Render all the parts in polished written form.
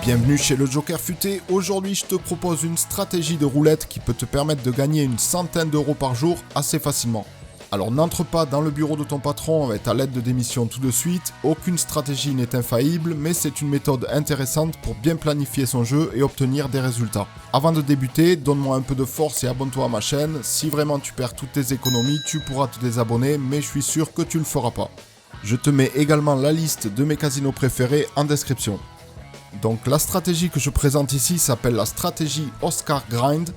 Bienvenue chez le Joker Futé. Aujourd'hui, je te propose une stratégie de roulette qui peut te permettre de gagner une centaine d'euros par jour assez facilement. Alors n'entre pas dans le bureau de ton patron avec ta lettre de démission tout de suite, aucune stratégie n'est infaillible, mais c'est une méthode intéressante pour bien planifier son jeu et obtenir des résultats. Avant de débuter, donne-moi un peu de force et abonne-toi à ma chaîne. Si vraiment tu perds toutes tes économies, tu pourras te désabonner, mais je suis sûr que tu le feras pas. Je te mets également la liste de mes casinos préférés en description. Donc la stratégie que je présente ici s'appelle la stratégie Oscar Grind.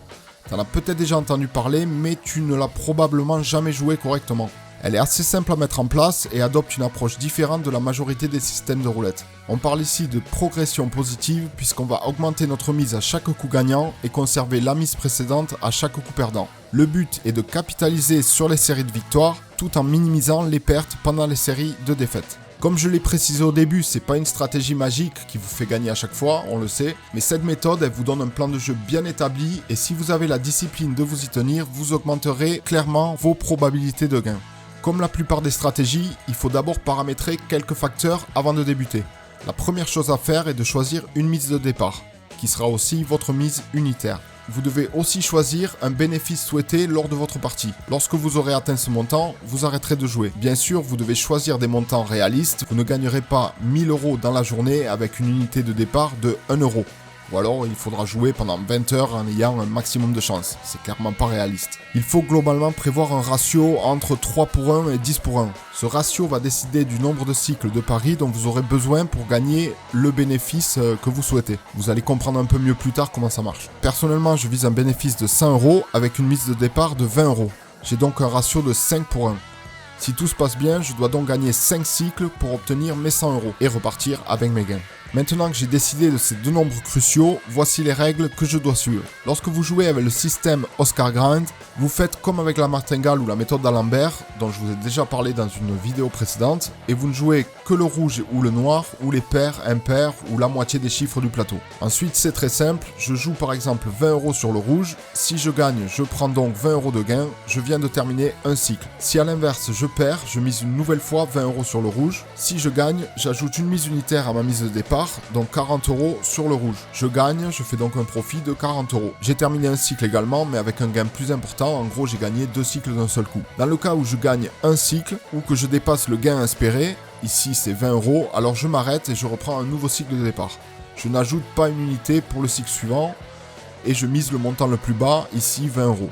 Tu en as peut-être déjà entendu parler, mais tu ne l'as probablement jamais joué correctement. Elle est assez simple à mettre en place et adopte une approche différente de la majorité des systèmes de roulette. On parle ici de progression positive puisqu'on va augmenter notre mise à chaque coup gagnant et conserver la mise précédente à chaque coup perdant. Le but est de capitaliser sur les séries de victoires tout en minimisant les pertes pendant les séries de défaites. Comme je l'ai précisé au début, c'est pas une stratégie magique qui vous fait gagner à chaque fois, on le sait, mais cette méthode, elle vous donne un plan de jeu bien établi et si vous avez la discipline de vous y tenir, vous augmenterez clairement vos probabilités de gain. Comme la plupart des stratégies, il faut d'abord paramétrer quelques facteurs avant de débuter. La première chose à faire est de choisir une mise de départ, qui sera aussi votre mise unitaire. Vous devez aussi choisir un bénéfice souhaité lors de votre partie. Lorsque vous aurez atteint ce montant, vous arrêterez de jouer. Bien sûr, vous devez choisir des montants réalistes. Vous ne gagnerez pas 1000 euros dans la journée avec une unité de départ de 1 euro. Ou alors, il faudra jouer pendant 20 heures en ayant un maximum de chance. C'est clairement pas réaliste. Il faut globalement prévoir un ratio entre 3 pour 1 et 10 pour 1. Ce ratio va décider du nombre de cycles de paris dont vous aurez besoin pour gagner le bénéfice que vous souhaitez. Vous allez comprendre un peu mieux plus tard comment ça marche. Personnellement, je vise un bénéfice de 100 euros avec une mise de départ de 20 euros. J'ai donc un ratio de 5 pour 1. Si tout se passe bien, je dois donc gagner 5 cycles pour obtenir mes 100 euros et repartir avec mes gains. Maintenant que j'ai décidé de ces deux nombres cruciaux, voici les règles que je dois suivre. Lorsque vous jouez avec le système Oscar Grind, vous faites comme avec la martingale ou la méthode d'Alembert, dont je vous ai déjà parlé dans une vidéo précédente, et vous ne jouez que le rouge ou le noir, ou les pairs, impairs, ou la moitié des chiffres du plateau. Ensuite, c'est très simple, je joue par exemple 20 euros sur le rouge, si je gagne, je prends donc 20 euros de gain, je viens de terminer un cycle. Si à l'inverse, je perds, je mise une nouvelle fois 20 euros sur le rouge, si je gagne, j'ajoute une mise unitaire à ma mise de départ, donc 40 euros sur le rouge. Je gagne, je fais donc un profit de 40 euros. J'ai terminé un cycle également, mais avec un gain plus important. En gros, j'ai gagné 2 cycles d'un seul coup. Dans le cas où je gagne un cycle, ou que je dépasse le gain espéré, ici c'est 20 euros, alors je m'arrête et je reprends un nouveau cycle de départ. Je n'ajoute pas une unité pour le cycle suivant, et je mise le montant le plus bas, ici 20 euros.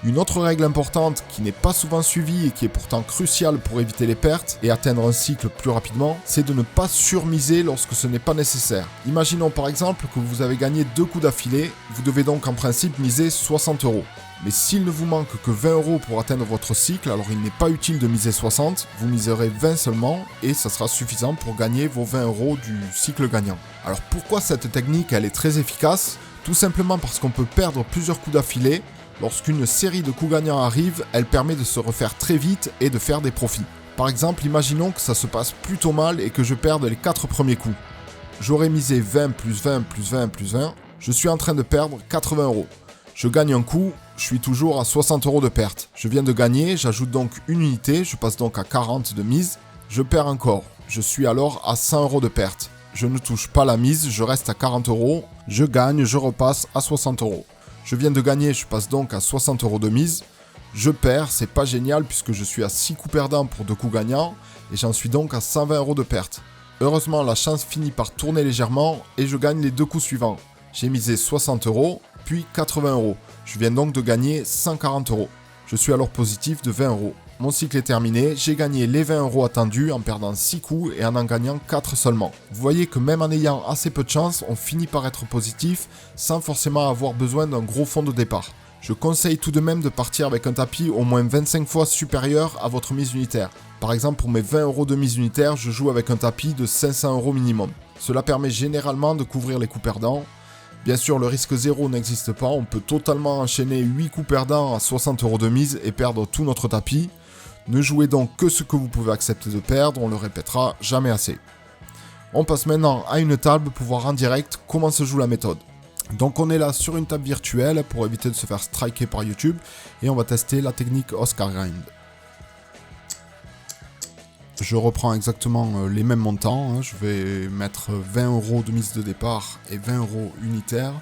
Une autre règle importante qui n'est pas souvent suivie et qui est pourtant cruciale pour éviter les pertes et atteindre un cycle plus rapidement, c'est de ne pas surmiser lorsque ce n'est pas nécessaire. Imaginons par exemple que vous avez gagné 2 coups d'affilée, vous devez donc en principe miser 60 euros. Mais s'il ne vous manque que 20 euros pour atteindre votre cycle, alors il n'est pas utile de miser 60, vous miserez 20 seulement et ça sera suffisant pour gagner vos 20 euros du cycle gagnant. Alors pourquoi cette technique elle est très efficace ? Tout simplement parce qu'on peut perdre plusieurs coups d'affilée. Lorsqu'une série de coups gagnants arrive, elle permet de se refaire très vite et de faire des profits. Par exemple, imaginons que ça se passe plutôt mal et que je perde les 4 premiers coups. J'aurais misé 20 plus 20 plus 20 plus 20, je suis en train de perdre 80 euros. Je gagne un coup, je suis toujours à 60 euros de perte. Je viens de gagner, j'ajoute donc une unité, je passe donc à 40 de mise. Je perds encore, je suis alors à 100 euros de perte. Je ne touche pas la mise, je reste à 40 euros. Je gagne, je repasse à 60 euros. Je viens de gagner, je passe donc à 60 euros de mise. Je perds, c'est pas génial puisque je suis à 6 coups perdants pour 2 coups gagnants et j'en suis donc à 120 euros de perte. Heureusement, la chance finit par tourner légèrement et je gagne les 2 coups suivants. J'ai misé 60 euros, puis 80 euros. Je viens donc de gagner 140 euros. Je suis alors positif de 20 euros. Mon cycle est terminé, j'ai gagné les 20 euros attendus en perdant 6 coups et en gagnant 4 seulement. Vous voyez que même en ayant assez peu de chance, on finit par être positif sans forcément avoir besoin d'un gros fonds de départ. Je conseille tout de même de partir avec un tapis au moins 25 fois supérieur à votre mise unitaire. Par exemple, pour mes 20 euros de mise unitaire, je joue avec un tapis de 500 euros minimum. Cela permet généralement de couvrir les coups perdants. Bien sûr, le risque zéro n'existe pas, on peut totalement enchaîner 8 coups perdants à 60 euros de mise et perdre tout notre tapis. Ne jouez donc que ce que vous pouvez accepter de perdre, on le répétera jamais assez. On passe maintenant à une table pour voir en direct comment se joue la méthode. Donc on est là sur une table virtuelle pour éviter de se faire striker par YouTube et on va tester la technique Oscar Grind. Je reprends exactement les mêmes montants. Hein. Je vais mettre 20 € de mise de départ et 20 € unitaires.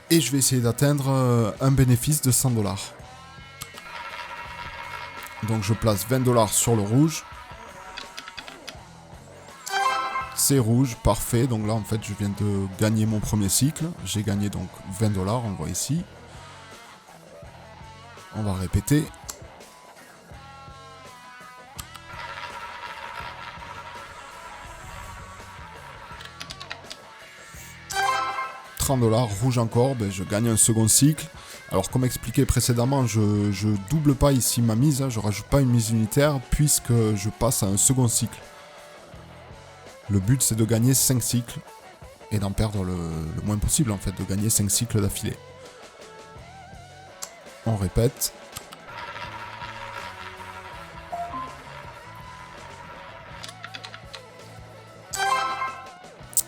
Et je vais essayer d'atteindre un bénéfice de 100 $. Donc je place 20 $ sur le rouge. C'est rouge, parfait. Donc là en fait je viens de gagner mon premier cycle. J'ai gagné donc 20 $, on le voit ici. On va répéter. $30, rouge encore, ben je gagne un second cycle. Alors comme expliqué précédemment, je double pas ici ma mise, hein, je rajoute pas une mise unitaire puisque je passe à un second cycle. Le but c'est de gagner 5 cycles et d'en perdre le moins possible en fait, de gagner 5 cycles d'affilée. On répète.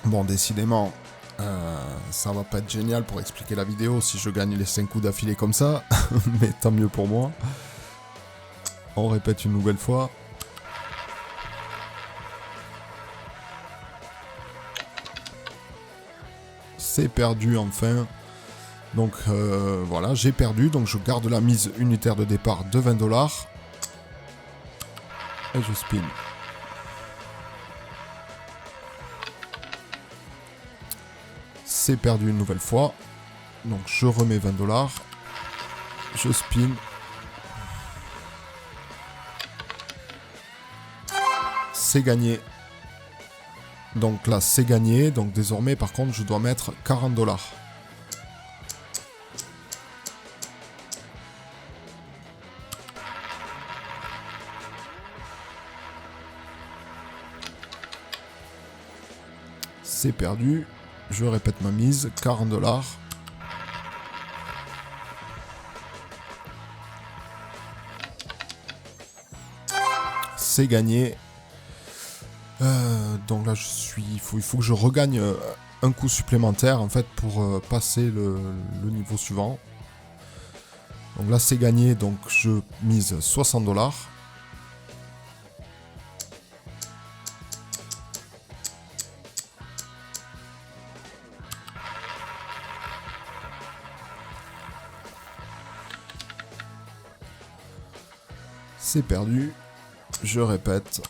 Bon, décidément, ça va pas être génial pour expliquer la vidéo si je gagne les 5 coups d'affilée comme ça, mais tant mieux pour moi. On répète une nouvelle fois. C'est perdu enfin. Donc voilà, j'ai perdu, donc je garde la mise unitaire de départ de 20 $. Et je spin. C'est perdu une nouvelle fois. Donc je remets 20 $. Je spin. C'est gagné. Donc là c'est gagné. Donc désormais par contre je dois mettre 40 $. C'est perdu. Je répète ma mise, 40 $. C'est gagné. Donc là, il faut que je regagne un coup supplémentaire en fait pour passer le niveau suivant. Donc là, c'est gagné. Donc je mise 60 $. C'est perdu. Je répète.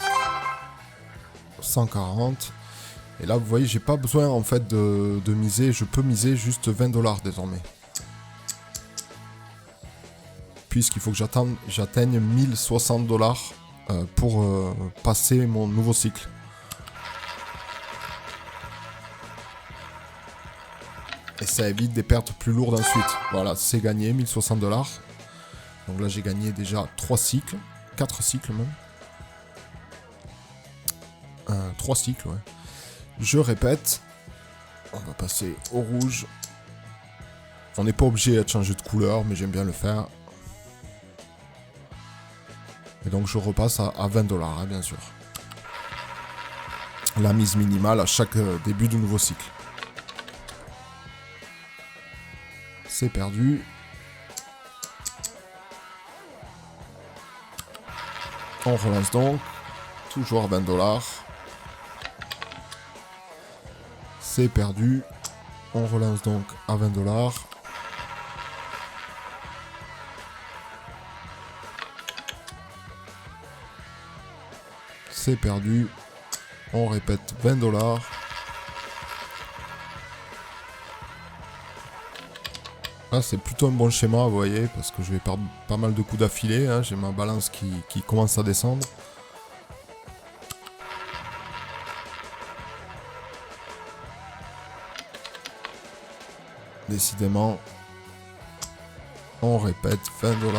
« 140. » Et là, vous voyez, j'ai pas besoin en fait de miser. Je peux miser juste 20 $ désormais. Puisqu'il faut que j'atteigne 1060 $ pour passer mon nouveau cycle. Et ça évite des pertes plus lourdes ensuite. Voilà, c'est gagné, 1060 $. Donc là, j'ai gagné déjà 3 cycles. 4 cycles même. 3 cycles, ouais. Je répète. On va passer au rouge. On n'est pas obligé de changer de couleur, mais j'aime bien le faire. Et donc je repasse à 20 $, hein, bien sûr. La mise minimale à chaque début du nouveau cycle. C'est perdu. On relance donc. Toujours à 20 $. C'est perdu. On relance donc à 20 $. C'est perdu. On répète 20 $. Là, c'est plutôt un bon schéma, vous voyez, parce que je vais perdre pas mal de coups d'affilée. Hein. J'ai ma balance qui commence à descendre. Décidément, on répète 20 $.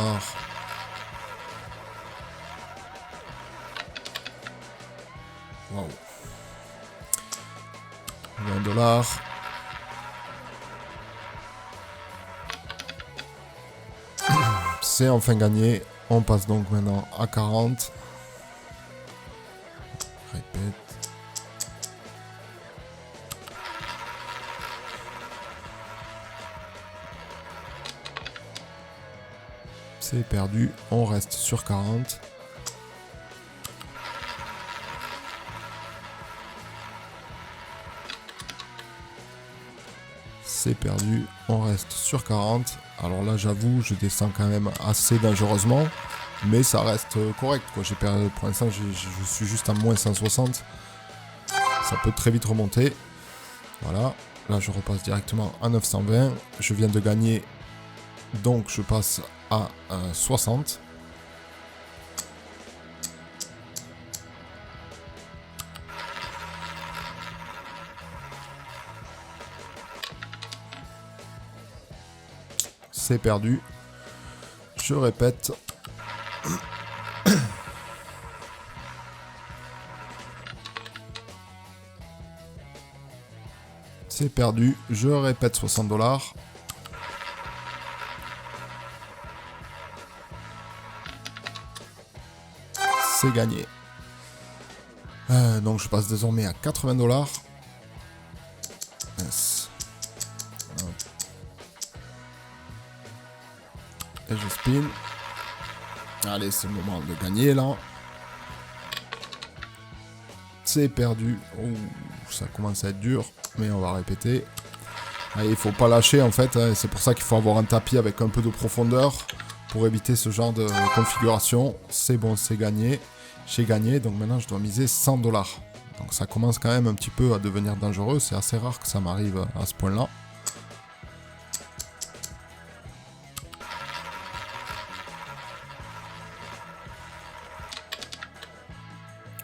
Waouh. 20 $. C'est enfin gagné. On passe donc maintenant à 40. Répète. C'est perdu. On reste sur 40. C'est perdu. On reste sur 40. Alors là, j'avoue, je descends quand même assez dangereusement. Mais ça reste correct, quoi. J'ai perdu, pour l'instant, je suis juste à moins 160. Ça peut très vite remonter. Voilà. Là, je repasse directement à 920. Je viens de gagner. Donc, je passe à 60. C'est perdu. Je répète. C'est perdu. Je répète 60 $. C'est gagné. Donc je passe désormais à 80 $. Yes. Et je spin. Allez, c'est le moment de gagner là. C'est perdu. Ouh, ça commence à être dur, mais on va répéter. Allez, il faut pas lâcher en fait. Hein, c'est pour ça qu'il faut avoir un tapis avec un peu de profondeur pour éviter ce genre de configuration. C'est bon, c'est gagné. J'ai gagné, donc maintenant je dois miser 100 $. Donc ça commence quand même un petit peu à devenir dangereux. C'est assez rare que ça m'arrive à ce point-là.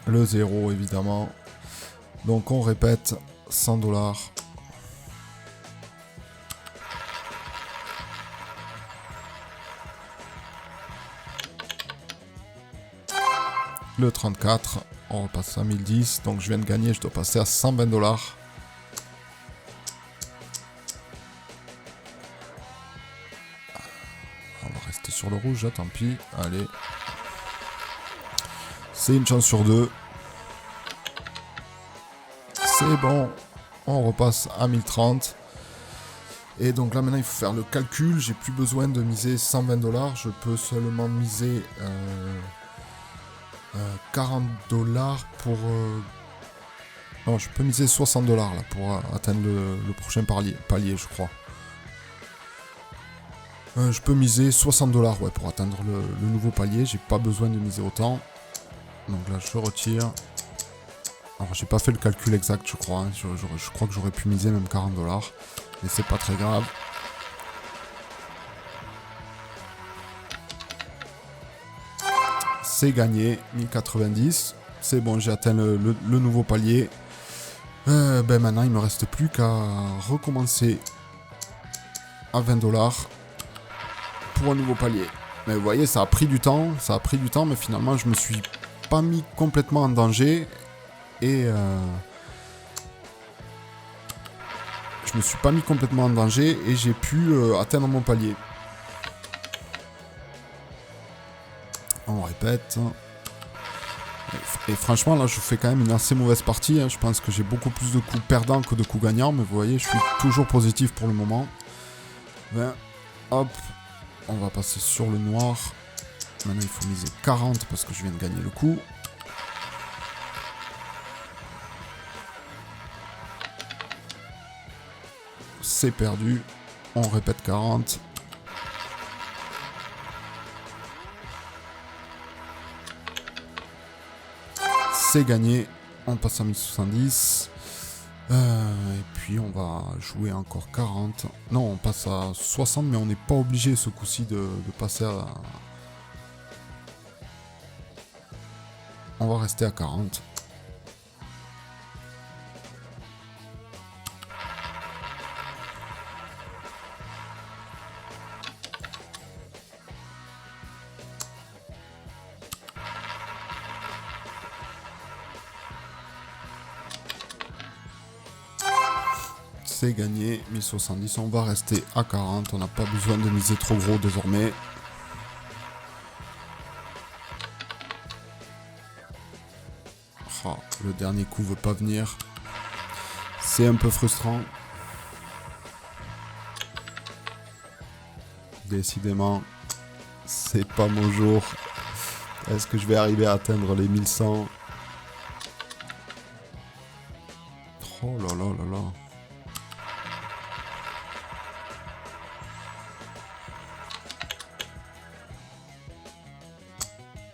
Le 0 évidemment. Donc on répète 100 $. Le 34, on repasse à 1010. Donc je viens de gagner, je dois passer à 120 $. On va rester sur le rouge, là, tant pis. Allez. C'est une chance sur 2. C'est bon. On repasse à 1030. Et donc là maintenant il faut faire le calcul. J'ai plus besoin de miser 120 $. Je peux seulement miser 40 $ pour... Non, je peux miser 60 $ là pour atteindre le prochain palier, je crois. Je peux miser 60 $ ouais, pour atteindre le nouveau palier. J'ai pas besoin de miser autant. Donc là je retire. Alors j'ai pas fait le calcul exact je crois. Hein. Je crois que j'aurais pu miser même 40 $. Mais c'est pas très grave. C'est gagné, 1090. C'est bon, j'ai atteint le nouveau palier. Maintenant, il me reste plus qu'à recommencer à 20 $ pour un nouveau palier. Mais vous voyez, ça a pris du temps. Mais finalement, je me suis pas mis complètement en danger. Et j'ai pu atteindre mon palier. On répète. Et franchement, là, je fais quand même une assez mauvaise partie. Hein. Je pense que j'ai beaucoup plus de coups perdants que de coups gagnants. Mais vous voyez, je suis toujours positif pour le moment. 20. Hop. On va passer sur le noir. Maintenant, il faut miser 40 parce que je viens de gagner le coup. C'est perdu. On répète 40. C'est gagné. On passe à 1070. Et puis on va jouer encore 40. Non, on passe à 60, mais on n'est pas obligé ce coup-ci de passer à... On va rester à 40. C'est gagné, 1070, on va rester à 40, on n'a pas besoin de miser trop gros désormais. Oh, le dernier coup veut pas venir. C'est un peu frustrant. Décidément, C'est pas mon jour. Est-ce que je vais arriver à atteindre les 1100? Oh là là là là.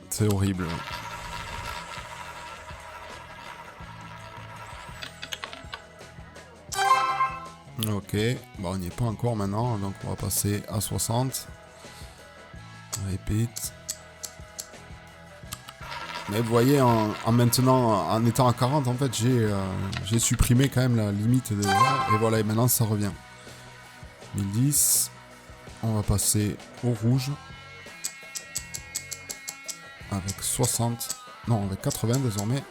C'est horrible. Ok, bon, on n'y est pas encore maintenant, donc on va passer à 60. Repeat. Mais vous voyez, en maintenant, en étant à 40, en fait, j'ai supprimé quand même la limite de là, et voilà, et maintenant ça revient. 1010. On va passer au rouge. Avec 60. Non, avec 80 désormais.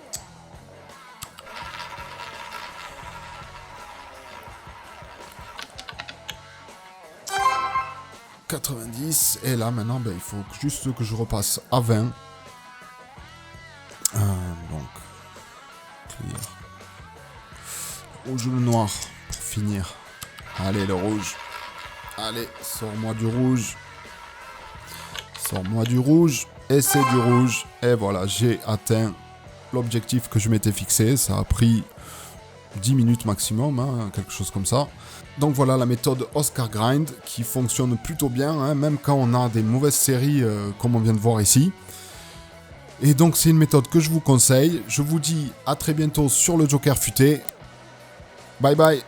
« 90. Et là, maintenant, ben, il faut juste que je repasse à 20. Donc, clear. Rouge ou le noir pour finir. Allez, le rouge. Allez, sors-moi du rouge. Sors-moi du rouge. Et c'est du rouge. Et voilà, j'ai atteint l'objectif que je m'étais fixé. Ça a pris 10 minutes maximum, hein, quelque chose comme ça. Donc voilà la méthode Oscar Grind qui fonctionne plutôt bien, hein, même quand on a des mauvaises séries comme on vient de voir ici. Et donc c'est une méthode que je vous conseille. Je vous dis à très bientôt sur le Joker Futé. Bye bye.